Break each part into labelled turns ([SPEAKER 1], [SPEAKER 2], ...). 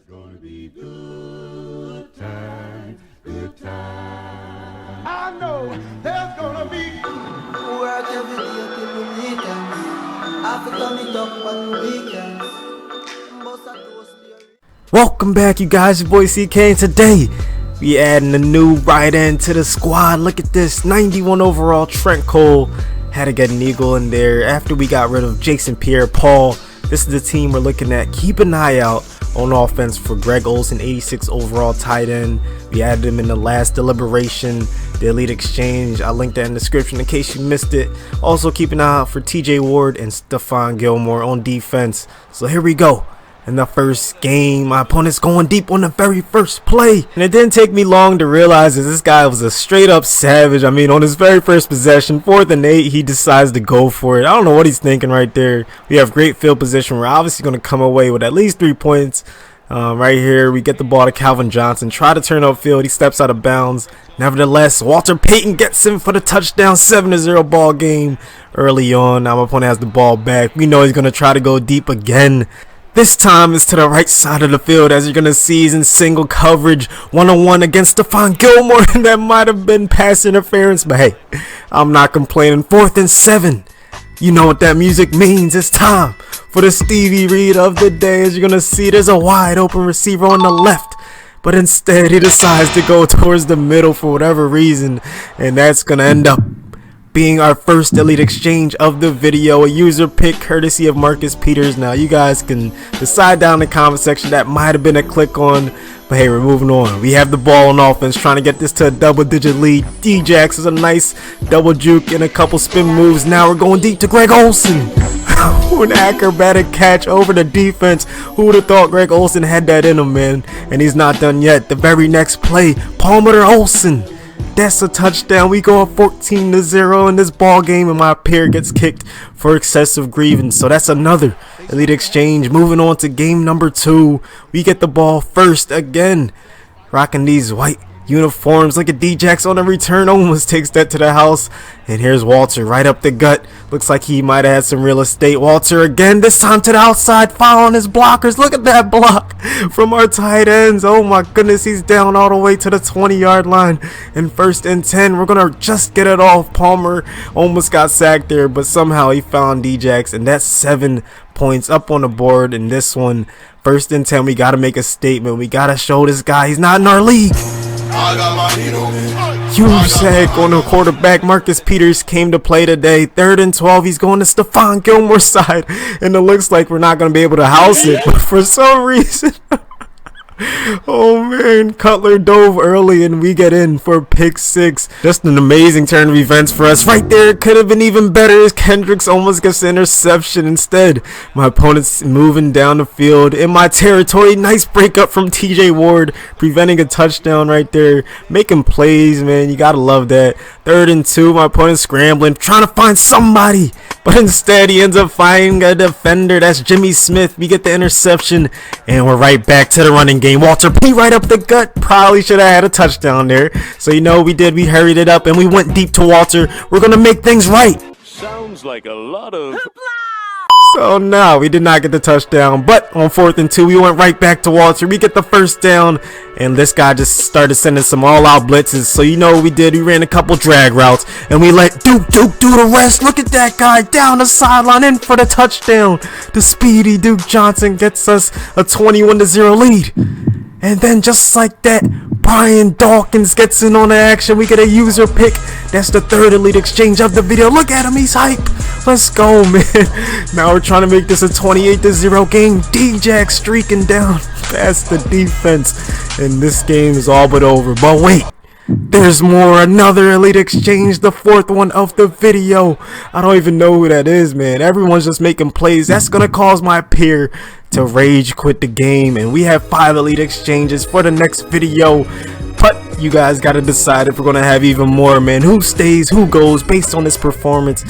[SPEAKER 1] gonna be good times, good times. I know there's gonna be
[SPEAKER 2] work every day till the weekend. I have to turn it up on the weekends.
[SPEAKER 3] Welcome back, you guys. Your boy CK, and today we adding a new right end to the squad. Look at this, 91 overall Trent Cole. Had to get an Eagle in there after we got rid of Jason Pierre-Paul. This is the team we're looking at. Keep an eye out on offense for Greg Olsen, 86 overall tight end. We added him in the last deliberation, the Elite Exchange. I'll link that in the description in case you missed it. Also keep an eye out for TJ Ward and Stephon Gilmore on defense. So here we go. In the first game, my opponent's going deep on the very first play. And it didn't take me long to realize that this guy was a straight up savage. I mean, on his very first possession, 4th and 8, he decides to go for it. I don't know what he's thinking right there. We have great field position. We're obviously going to come away with at least 3 points. Right here, we get the ball to Calvin Johnson. Try to turn upfield. He steps out of bounds. Nevertheless, Walter Payton gets him for the touchdown. 7-0 ball game early on. Now my opponent has the ball back. We know he's going to try to go deep again. This time it's to the right side of the field, as you're going to see. He's in single coverage, one-on-one against Stephon Gilmore, and that might have been pass interference, but hey, I'm not complaining. 4th and 7. You know what that music means. It's time for the Stevie Reed of the day. As you're going to see, there's a wide open receiver on the left, but instead he decides to go towards the middle for whatever reason, and that's going to end up being our first Elite Exchange of the video, a user pick courtesy of Marcus Peters. Now you guys can decide down in the comment section. That might have been a click on, but hey, we're moving on. We have the ball on offense, trying to get this to a double-digit lead. D-Jax is a nice double juke and a couple spin moves. Now we're going deep to Greg Olsen. An acrobatic catch over the defense. Who would have thought Greg Olsen had that in him, man? And he's not done yet. The very next play, Palmer to Olsen. That's a touchdown. We go up 14-0 in this ball game, and my pair gets kicked for excessive grievance. So that's another Elite Exchange. Moving on to game number 2. We get the ball first again. Rocking these white uniforms. Look at D-Jax on the return. Almost takes that to the house. And here's Walter right up the gut. Looks like he might have had some real estate. Walter again, this time to the outside, following his blockers. Look at that block from our tight ends. Oh my goodness, he's down all the way to the 20-yard line. And 1st and 10, we're going to just get it off. Palmer almost got sacked there, but somehow he found D-Jax. And that's 7 points up on the board in this one. 1st and 10, we got to make a statement. We got to show this guy he's not in our league. USAC on the quarterback. Marcus Peters came to play today. 3rd and 12. He's going to Stephon Gilmore's side, and it looks like we're not going to be able to house it. But for some reason, oh man, Cutler dove early and we get in for pick 6. Just an amazing turn of events for us. Right there, it could have been even better as Kendricks almost gets the interception. Instead, my opponent's moving down the field in my territory. Nice breakup from TJ Ward, preventing a touchdown right there. Making plays, man. You gotta love that. 3rd and 2, my opponent's scrambling, trying to find somebody, but instead he ends up finding a defender. That's Jimmy Smith. We get the interception, and we're right back to the running game. Walter P right up the gut. Probably should have had a touchdown there. So you know what we did? We hurried it up and we went deep to Walter. We're gonna make things right.
[SPEAKER 4] Sounds like a lot of
[SPEAKER 3] So no, we did not get the touchdown, but on 4th and 2, we went right back to Walter. We get the 1st down, and this guy just started sending some all-out blitzes. So you know what we did? We ran a couple drag routes, and we let Duke do the rest. Look at that guy down the sideline, in for the touchdown. The speedy Duke Johnson gets us a 21-0 lead. And then just like that, Brian Dawkins gets in on the action. We get a user pick. That's the 3rd Elite Exchange of the video. Look at him, he's hype. Let's go, man. Now we're trying to make this a 28-0 game. D-Jax streaking down past the defense. And this game is all but over. But wait, there's more. Another Elite Exchange, the 4th one of the video. I don't even know who that is, man. Everyone's just making plays. That's going to cause my peer to rage quit the game, and we have 5 Elite Exchanges for the next video. But you guys got to decide if we're going to have even more, man. Who stays, who goes based on this performance.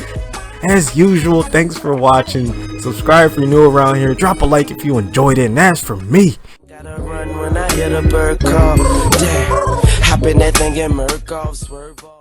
[SPEAKER 3] As usual, thanks for watching. Subscribe if you're new around here. Drop a like if you enjoyed it, and that's from me.
[SPEAKER 2] Gotta run when I hear the bird call. Yeah, hop in that thing and Murkoff, swerve off.